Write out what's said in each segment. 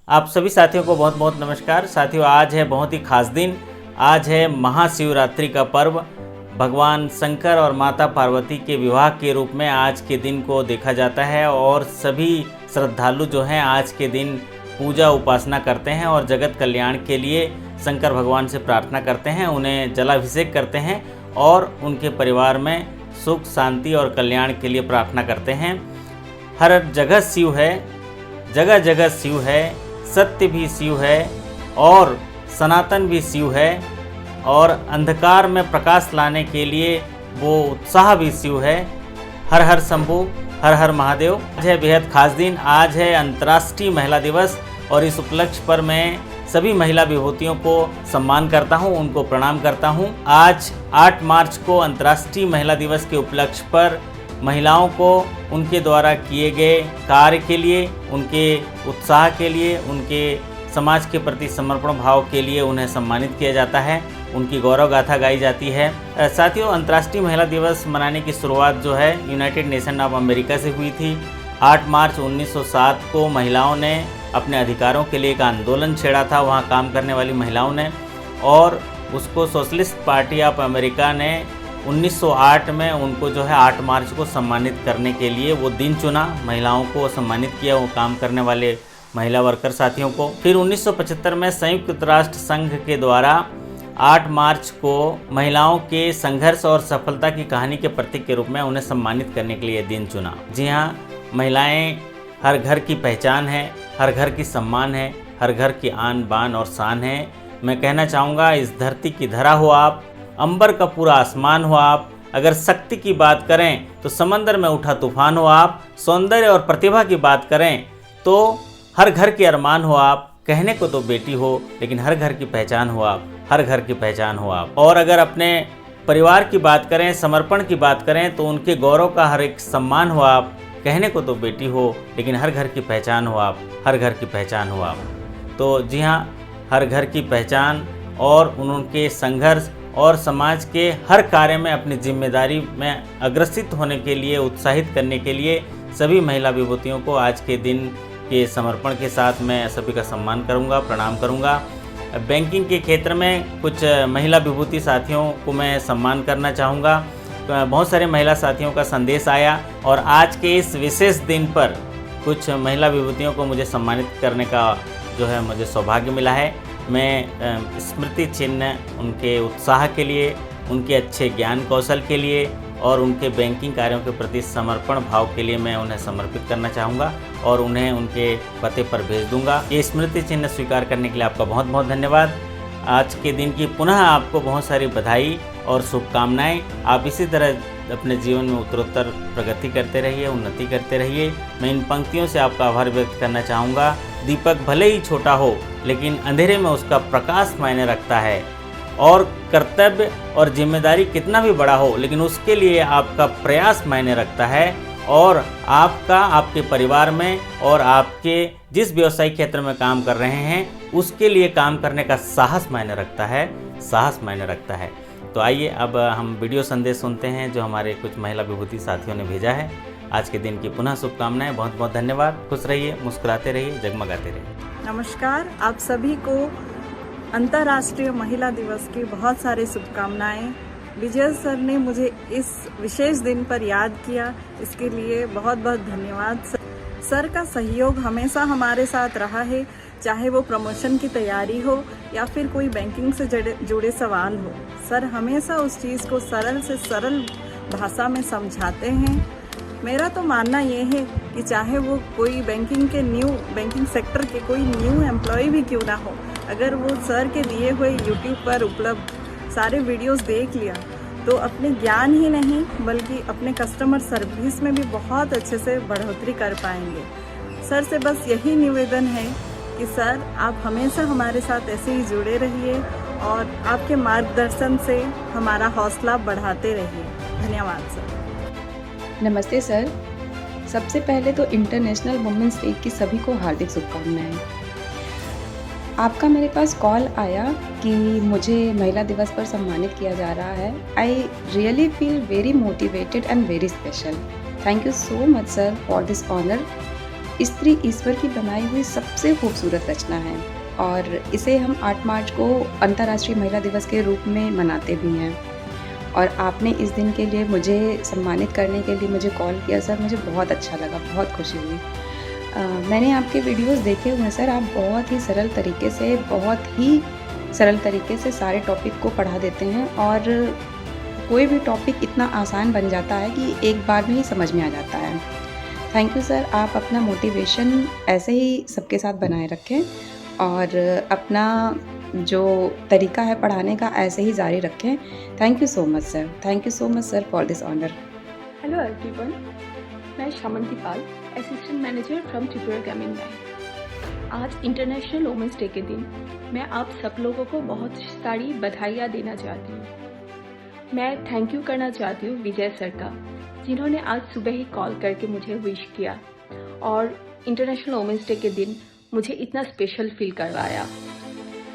आप सभी साथियों को बहुत बहुत नमस्कार। साथियों, आज है बहुत ही खास दिन। आज है महाशिवरात्रि का पर्व। भगवान शंकर और माता पार्वती के विवाह के रूप में आज के दिन को देखा जाता है और सभी श्रद्धालु जो हैं आज के दिन पूजा उपासना करते हैं और जगत कल्याण के लिए शंकर भगवान से प्रार्थना करते हैं, उन्हें जलाभिषेक करते हैं और उनके परिवार में सुख शांति और कल्याण के लिए प्रार्थना करते हैं। हर जगह शिव है, जगह जगह शिव है, सत्य भी शिव है और सनातन भी शिव है और अंधकार में प्रकाश लाने के लिए वो उत्साह भी शिव है। हर हर शंभू, हर हर महादेव। आज है बेहद खास दिन। आज है अंतर्राष्ट्रीय महिला दिवस और इस उपलक्ष्य पर मैं सभी महिला विभूतियों को सम्मान करता हूं, उनको प्रणाम करता हूं। आज 8 मार्च को अंतर्राष्ट्रीय महिला दिवस के उपलक्ष्य पर महिलाओं को उनके द्वारा किए गए कार्य के लिए, उनके उत्साह के लिए, उनके समाज के प्रति समर्पण भाव के लिए उन्हें सम्मानित किया जाता है, उनकी गौरव गाथा गाई जाती है। साथियों, अंतर्राष्ट्रीय महिला दिवस मनाने की शुरुआत जो है यूनाइटेड नेशन ऑफ अमेरिका से हुई थी। 8 मार्च 1907 को महिलाओं ने अपने अधिकारों के लिए एक आंदोलन छेड़ा था वहाँ काम करने वाली महिलाओं ने, और उसको सोशलिस्ट पार्टी ऑफ अमेरिका ने 1908 में उनको जो है 8 मार्च को सम्मानित करने के लिए वो दिन चुना, महिलाओं को सम्मानित किया, वो काम करने वाले महिला वर्कर साथियों को। फिर 1975 में संयुक्त राष्ट्र संघ के द्वारा 8 मार्च को महिलाओं के संघर्ष और सफलता की कहानी के प्रतीक के रूप में उन्हें सम्मानित करने के लिए दिन चुना। जी हाँ, महिलाएं हर घर की पहचान है, हर घर की सम्मान है, हर घर की आन बान और शान है। मैं कहना चाहूँगा, इस धरती की धरा हो आप, अंबर का पूरा आसमान हो आप, अगर शक्ति की बात करें तो समंदर में उठा तूफान हो आप, सौंदर्य और प्रतिभा की बात करें तो हर घर के अरमान हो आप। कहने को तो बेटी हो लेकिन हर घर की पहचान हो आप, हर घर की पहचान हो आप। और अगर अपने परिवार की बात करें, समर्पण की बात करें तो उनके गौरव का हर एक सम्मान हो आप। कहने को तो बेटी हो लेकिन हर घर की पहचान हो आप, हर घर की पहचान हो आप। तो जी हाँ, हर घर की पहचान और उनके संघर्ष और समाज के हर कार्य में अपनी जिम्मेदारी में अग्रसित होने के लिए, उत्साहित करने के लिए सभी महिला विभूतियों को आज के दिन के समर्पण के साथ मैं सभी का सम्मान करूंगा, प्रणाम करूंगा। बैंकिंग के क्षेत्र में कुछ महिला विभूति साथियों को मैं सम्मान करना चाहूँगा। बहुत सारे महिला साथियों का संदेश आया और आज के इस विशेष दिन पर कुछ महिला विभूतियों को मुझे सम्मानित करने का जो है मुझे सौभाग्य मिला है। मैं स्मृति चिन्ह उनके उत्साह के लिए, उनके अच्छे ज्ञान कौशल के लिए और उनके बैंकिंग कार्यों के प्रति समर्पण भाव के लिए मैं उन्हें समर्पित करना चाहूँगा और उन्हें उनके पते पर भेज दूँगा। ये स्मृति चिन्ह स्वीकार करने के लिए आपका बहुत बहुत धन्यवाद। आज के दिन की पुनः आपको बहुत सारी बधाई और शुभकामनाएं। आप इसी तरह अपने जीवन में उत्तरोत्तर प्रगति करते रहिए, उन्नति करते रहिए। मैं इन पंक्तियों से आपका आभार व्यक्त करना चाहूँगा। दीपक भले ही छोटा हो लेकिन अंधेरे में उसका प्रकाश मायने रखता है, और कर्तव्य और जिम्मेदारी कितना भी बड़ा हो लेकिन उसके लिए आपका प्रयास मायने रखता है, और आपका आपके परिवार में और आपके जिस व्यवसायिक क्षेत्र में काम कर रहे हैं उसके लिए काम करने का साहस मायने रखता है, साहस मायने रखता है। तो आइए अब हम वीडियो संदेश सुनते हैं जो हमारे कुछ महिला विभूति साथियों ने भेजा है। आज के दिन की पुनः शुभकामनाएं। बहुत बहुत धन्यवाद। खुश रहिए, मुस्कुराते रहिए, जगमगाते रहिए। नमस्कार, आप सभी को अंतर्राष्ट्रीय महिला दिवस की बहुत सारी शुभकामनाएं। विजय सर ने मुझे इस विशेष दिन पर याद किया, इसके लिए बहुत बहुत धन्यवाद। सर का सहयोग हमेशा हमारे साथ रहा है, चाहे वो प्रमोशन की तैयारी हो या फिर कोई बैंकिंग से जुड़े सवाल हो। सर हमेशा उस चीज़ को सरल से सरल भाषा में समझाते हैं। मेरा तो मानना ये है कि चाहे वो कोई बैंकिंग सेक्टर के कोई न्यू एम्प्लॉय भी क्यों ना हो, अगर वो सर के दिए हुए यूट्यूब पर उपलब्ध सारे वीडियोस देख लिया तो अपने ज्ञान ही नहीं बल्कि अपने कस्टमर सर्विस में भी बहुत अच्छे से बढ़ोतरी कर पाएंगे। सर से बस यही निवेदन है कि सर आप हमेशा हमारे साथ ऐसे ही जुड़े रहिए और आपके मार्गदर्शन से हमारा हौसला बढ़ाते रहिए। धन्यवाद सर। नमस्ते सर। सबसे पहले तो इंटरनेशनल वुमेन्स डे की सभी को हार्दिक शुभकामनाएं। आपका मेरे पास कॉल आया कि मुझे महिला दिवस पर सम्मानित किया जा रहा है। I really feel very motivated and very special. Thank you so much sir for this honour. स्त्री ईश्वर की बनाई हुई सबसे खूबसूरत रचना है और इसे हम 8 मार्च को अंतर्राष्ट्रीय महिला दिवस के रूप में मनाते भी हैं। और आपने इस दिन के लिए मुझे सम्मानित करने के लिए मुझे कॉल किया सर, मुझे बहुत अच्छा लगा, बहुत खुशी हुई। मैंने आपके वीडियोस देखे हुए हैं सर, आप बहुत ही सरल तरीके से सारे टॉपिक को पढ़ा देते हैं और कोई भी टॉपिक इतना आसान बन जाता है कि एक बार में ही समझ में आ जाता है। थैंक यू सर, आप अपना मोटिवेशन ऐसे ही सबके साथ बनाए रखें और अपना जो तरीका है पढ़ाने का ऐसे ही जारी रखें। Thank you so much sir, thank you so much sir for this honour. Hello everyone, मैं Shamanti Pal, assistant manager from Tripura Gramin bank. आज इंटरनेशनल वुमेंस डे के दिन मैं आप सब लोगों को बहुत सारी बधाइयाँ देना चाहती हूँ। मैं थैंक यू करना चाहती हूँ विजय सर का, जिन्होंने आज सुबह ही कॉल करके मुझे विश किया और इंटरनेशनल वुमेंस डे के दिन मुझे इतना स्पेशल फील करवाया।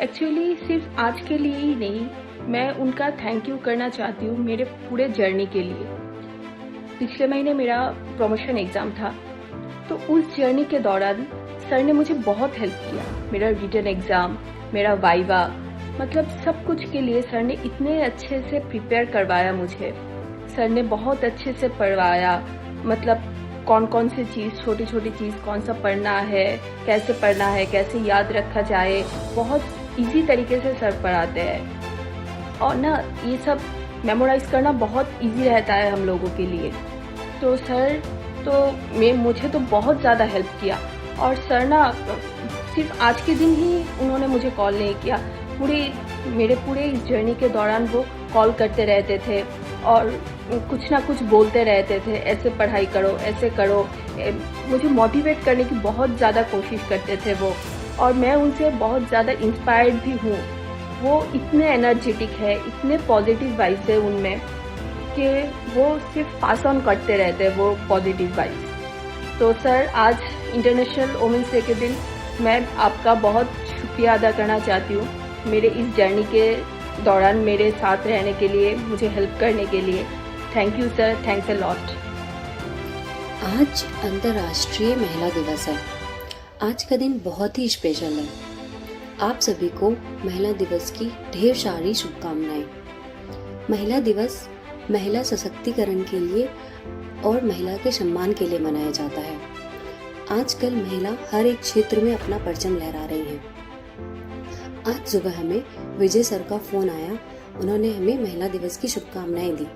एक्चुअली सिर्फ आज के लिए ही नहीं, मैं उनका थैंक यू करना चाहती हूँ मेरे पूरे जर्नी के लिए। पिछले महीने मेरा प्रमोशन एग्ज़ाम था, तो उस जर्नी के दौरान सर ने मुझे बहुत हेल्प किया। मेरा रिटन एग्ज़ाम, मेरा वाइवा, मतलब सब कुछ के लिए सर ने इतने अच्छे से प्रिपेयर करवाया मुझे। सर ने बहुत अच्छे से पढ़वाया, मतलब कौन कौन सी चीज़, छोटी छोटी चीज़ कौन सा पढ़ना है, कैसे याद रखा जाए, बहुत इजी तरीके से सर पढ़ाते हैं। और ना ये सब मेमोराइज़ करना बहुत इजी रहता है हम लोगों के लिए। तो सर मुझे तो बहुत ज़्यादा हेल्प किया। और सर ना सिर्फ आज के दिन ही उन्होंने मुझे कॉल नहीं किया, मेरे पूरे इस जर्नी के दौरान वो कॉल करते रहते थे और कुछ ना कुछ बोलते रहते थे, ऐसे पढ़ाई करो, ऐसे करो, मुझे मोटिवेट करने की बहुत ज़्यादा कोशिश करते थे वो। और मैं उनसे बहुत ज़्यादा इंस्पायर्ड भी हूँ। वो इतने एनर्जेटिक है, इतने पॉजिटिव वाइब्स है उनमें कि वो सिर्फ पास ऑन करते रहते हैं वो पॉजिटिव वाइब्स। तो सर, आज इंटरनेशनल वुमेंस डे के दिन मैं आपका बहुत शुक्रिया अदा करना चाहती हूँ मेरे इस जर्नी के दौरान मेरे साथ रहने के लिए, मुझे हेल्प करने के लिए। Thank you sir, thanks a lot. आज अंतर्राष्ट्रीय महिला दिवस है। आज का दिन बहुत ही स्पेशल है। आप सभी को महिला दिवस की ढेर सारी शुभकामनाएं। महिला दिवस महिला सशक्तिकरण के लिए और महिला के सम्मान के लिए मनाया जाता है। आजकल महिला हर एक क्षेत्र में अपना परचम लहरा रही हैं। आज सुबह हमें विजय सर का फ़ोन आया, उन्होंने हमें महिला दिवस की शुभकामनाएं दी।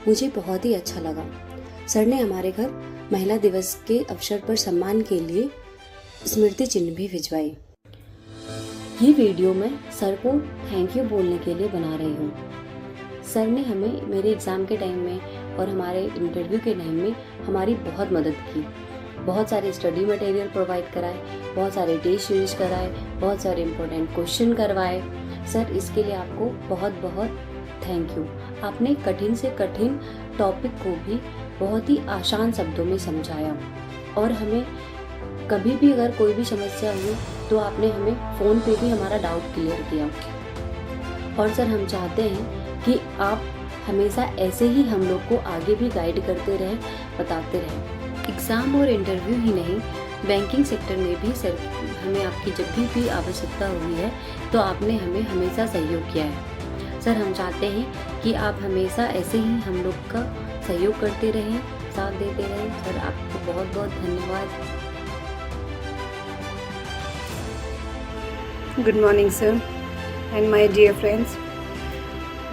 मुझे बहुत ही अच्छा लगा। सर ने हमारे घर महिला दिवस के अवसर पर सम्मान के लिए स्मृति चिन्ह भी भिजवाई। ये वीडियो मैं सर को थैंक यू बोलने के लिए बना रही हूँ। सर ने हमें मेरे एग्ज़ाम के टाइम में और हमारे इंटरव्यू के टाइम में हमारी बहुत मदद की। बहुत सारे स्टडी मटेरियल प्रोवाइड कराए, बहुत सारे टेस्ट सीरीज कराए, बहुत सारे इम्पोर्टेंट क्वेश्चन करवाए। सर, इसके लिए आपको बहुत बहुत थैंक यू। आपने कठिन से कठिन टॉपिक को भी बहुत ही आसान शब्दों में समझाया और हमें कभी भी अगर कोई भी समस्या हुई तो आपने हमें फ़ोन पे भी हमारा डाउट क्लियर किया। और सर, हम चाहते हैं कि आप हमेशा ऐसे ही हम लोग को आगे भी गाइड करते रहें, बताते रहें। एग्ज़ाम और इंटरव्यू ही नहीं, बैंकिंग सेक्टर में भी सर हमें आपकी जब भी आवश्यकता हुई है तो आपने हमें हमेशा सहयोग किया है। सर, हम चाहते हैं कि आप हमेशा ऐसे ही हम लोग का सहयोग करते रहें, साथ देते रहें। सर, आपको बहुत बहुत धन्यवाद। Good morning sir and my dear friends.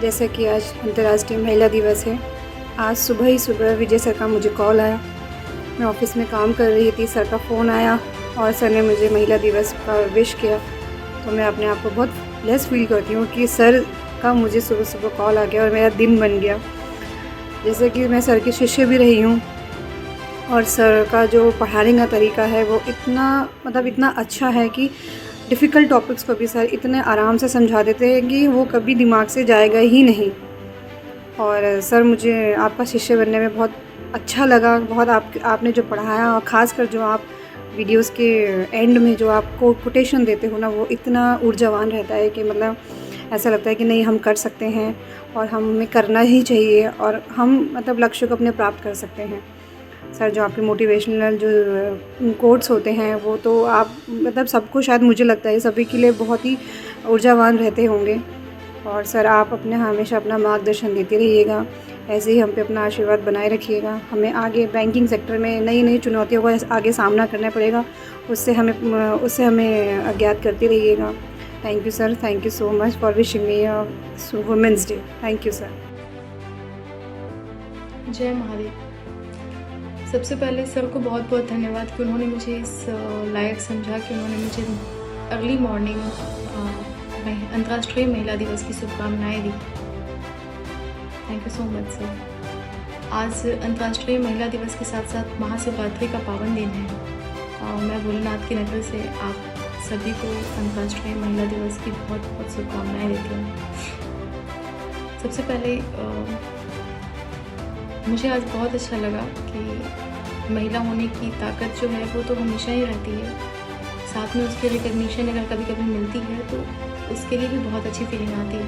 जैसा कि आज अंतर्राष्ट्रीय महिला दिवस है, आज सुबह विजय सर का मुझे कॉल आया। मैं ऑफिस में काम कर रही थी, सर का फ़ोन आया और सर ने मुझे महिला दिवस का विश किया। तो मैं अपने आप को बहुत ब्लेस फील करती हूँ कि सर का मुझे सुबह कॉल आ गया और मेरा दिन बन गया। जैसे कि मैं सर की शिष्य भी रही हूँ और सर का जो पढ़ाने का तरीका है वो इतना अच्छा है कि डिफ़िकल्ट टॉपिक्स को भी सर इतने आराम से समझा देते हैं कि वो कभी दिमाग से जाएगा ही नहीं। और सर, मुझे आपका शिष्य बनने में बहुत अच्छा लगा। बहुत आपने जो पढ़ाया और ख़ासकर जो आप वीडियोस के एंड में जो आपको कोटेशन देते हो ना, वो इतना ऊर्जावान रहता है कि मतलब ऐसा लगता है कि नहीं, हम कर सकते हैं और हमें करना ही चाहिए और हम मतलब लक्ष्य को अपने प्राप्त कर सकते हैं। सर जो आपके मोटिवेशनल जो कोट्स होते हैं वो तो आप मतलब सबको, शायद मुझे लगता है सभी के लिए बहुत ही ऊर्जावान रहते होंगे। और सर आप अपने हमेशा अपना मार्गदर्शन देते रहिएगा, ऐसे ही हम पे अपना आशीर्वाद बनाए रखिएगा। हमें आगे बैंकिंग सेक्टर में नई नई चुनौतियों का आगे सामना करना पड़ेगा, उससे हमें अज्ञात करते रहिएगा। Thank you sir, thank you so much for wishing me women's day. Thank you sir. जय महादेव। सबसे पहले सर को बहुत बहुत धन्यवाद कि उन्होंने मुझे इस लायक समझा कि उन्होंने मुझे अर्ली मॉर्निंग अंतर्राष्ट्रीय महिला दिवस की शुभकामनाएं दी। Thank you so much sir. आज अंतर्राष्ट्रीय महिला दिवस के साथ साथ महाशिवरात्रि का पावन दिन है। मैं भोलेनाथ की नगर से आप सभी को अंतर्राष्ट्रीय महिला दिवस की बहुत बहुत शुभकामनाएं देती हूँ। सबसे पहले मुझे आज बहुत अच्छा लगा कि महिला होने की ताकत जो है वो तो हमेशा ही रहती है, साथ में उसकी रिकग्निशन अगर कभी कभी मिलती है तो उसके लिए भी बहुत अच्छी फीलिंग आती है।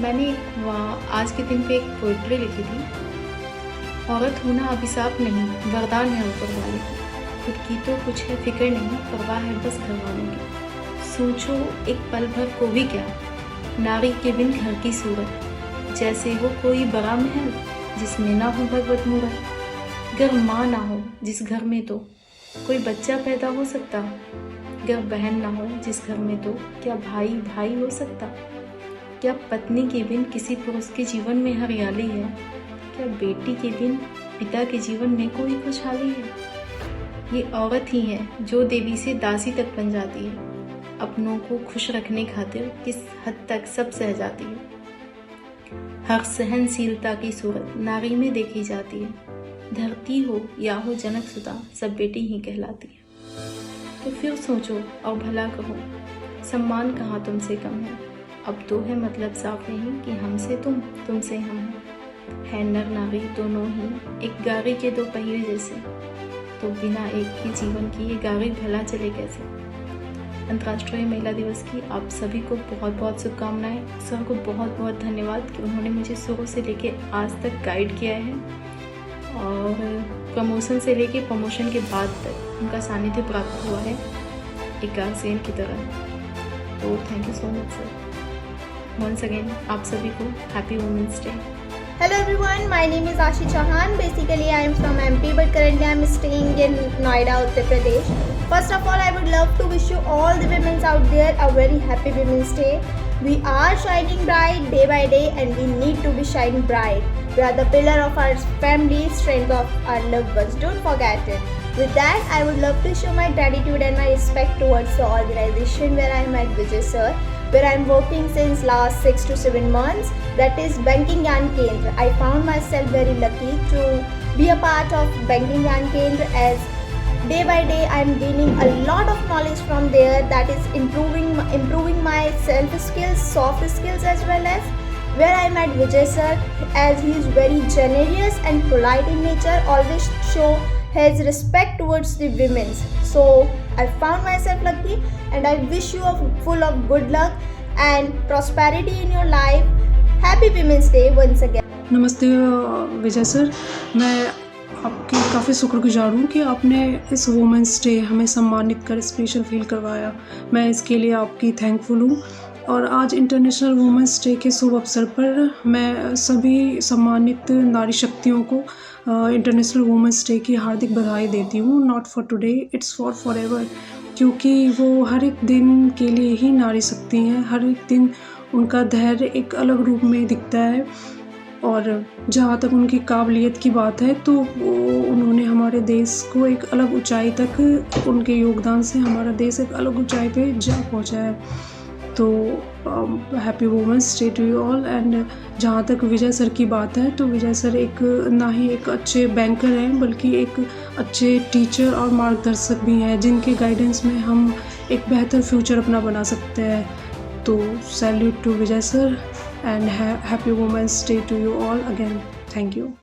मैंने आज के दिन पे एक पोइट्री लिखी थी। औरत होना अभिशाप नहीं, वरदान है ऊपर वाले की। खुद की तो कुछ है फिक्र नहीं, परवाह है बस घर वालों की। सोचो एक पल भर को भी क्या, नारी के बिन घर की सूरत, जैसे हो कोई बड़ा महल जिसमें ना हो भगवत मूरत। गर माँ ना हो जिस घर में तो कोई बच्चा पैदा हो सकता, गर बहन ना हो जिस घर में तो क्या भाई भाई हो सकता। क्या पत्नी के बिन किसी पुरुष के जीवन में हरियाली है, क्या बेटी के बिन पिता के जीवन में कोई खुशहाली है। ये औरत ही है जो देवी से दासी तक बन जाती है, अपनों को खुश रखने खातिर किस हद तक सब सह जाती है। हर सहनशीलता की सूरत नारी में देखी जाती है, धरती हो या हो जनक सुता सब बेटी ही कहलाती है। तो फिर सोचो और भला कहो, सम्मान कहाँ तुमसे कम है। अब तो है मतलब साफ नहीं कि हमसे तुम, तुमसे हम है नर नारी दोनों ही एक गाड़ी के दो पहिए जैसे, तो बिना एक ही जीवन की ये गाड़ी भला चले कैसे। अंतर्राष्ट्रीय महिला दिवस की आप सभी को बहुत बहुत शुभकामनाएं। सर को बहुत बहुत धन्यवाद कि उन्होंने मुझे शुरू से लेके आज तक गाइड किया है और प्रमोशन से लेके प्रमोशन के बाद तक उनका सानिध्य प्राप्त हुआ है एक गार्जियन की तरह। तो thank you so much sir. Once again आप सभी को happy women's day. Hello everyone, my name is Ashi Chauhan. Basically I am from MP but currently I am staying in Noida, Uttar Pradesh. First of all, I would love to wish you all the women out there a very happy Women's Day. We are shining bright day by day and we need to be shining bright. We are the pillar of our family, strength of our loved ones. Don't forget it. With that, I would love to show my gratitude and my respect towards the organization where I am at Vijay sir, where I am working since last 6 to 7 months. That is Banking Gyan Kendra. I found myself very lucky to be a part of Banking Gyan Kendra, as day by day I am gaining a lot of knowledge from there. That is improving my self skills, soft skills, as well as where I am at Vijay sir, as he is very generous and polite in nature, always show his respect towards the women. So I found myself lucky and I wish you a full of good luck and prosperity in your life. Happy Women's Day once again. नमस्ते विजय sir, मैं आपकी काफ़ी शुक्रगुजार हूँ कि आपने इस women's day हमें सम्मानित कर स्पेशल फील करवाया। मैं इसके लिए आपकी थैंकफुल हूँ। और आज इंटरनेशनल वुमेंस डे के शुभ अवसर पर मैं सभी सम्मानित नारी शक्तियों को इंटरनेशनल वुमेंस डे की हार्दिक बधाई देती हूँ। Not for today, it's for ever, क्योंकि वो हर एक दिन के लिए ही नारी शक्ति हैं। हर एक दिन उनका धैर्य एक अलग रूप में दिखता है और जहाँ तक उनकी काबिलियत की बात है तो उन्होंने हमारे देश को एक अलग ऊंचाई तक, उनके योगदान से हमारा देश एक अलग ऊंचाई पे जा पहुँचा है। तो happy women's day to you all. And जहाँ तक विजय सर की बात है तो विजय सर एक ना ही एक अच्छे बैंकर हैं बल्कि एक अच्छे टीचर और मार्गदर्शक भी हैं, जिनके गाइडेंस में हम एक बेहतर फ्यूचर अपना बना सकते हैं। तो salute to Vijay sir and happy women's day to you all again. Thank you.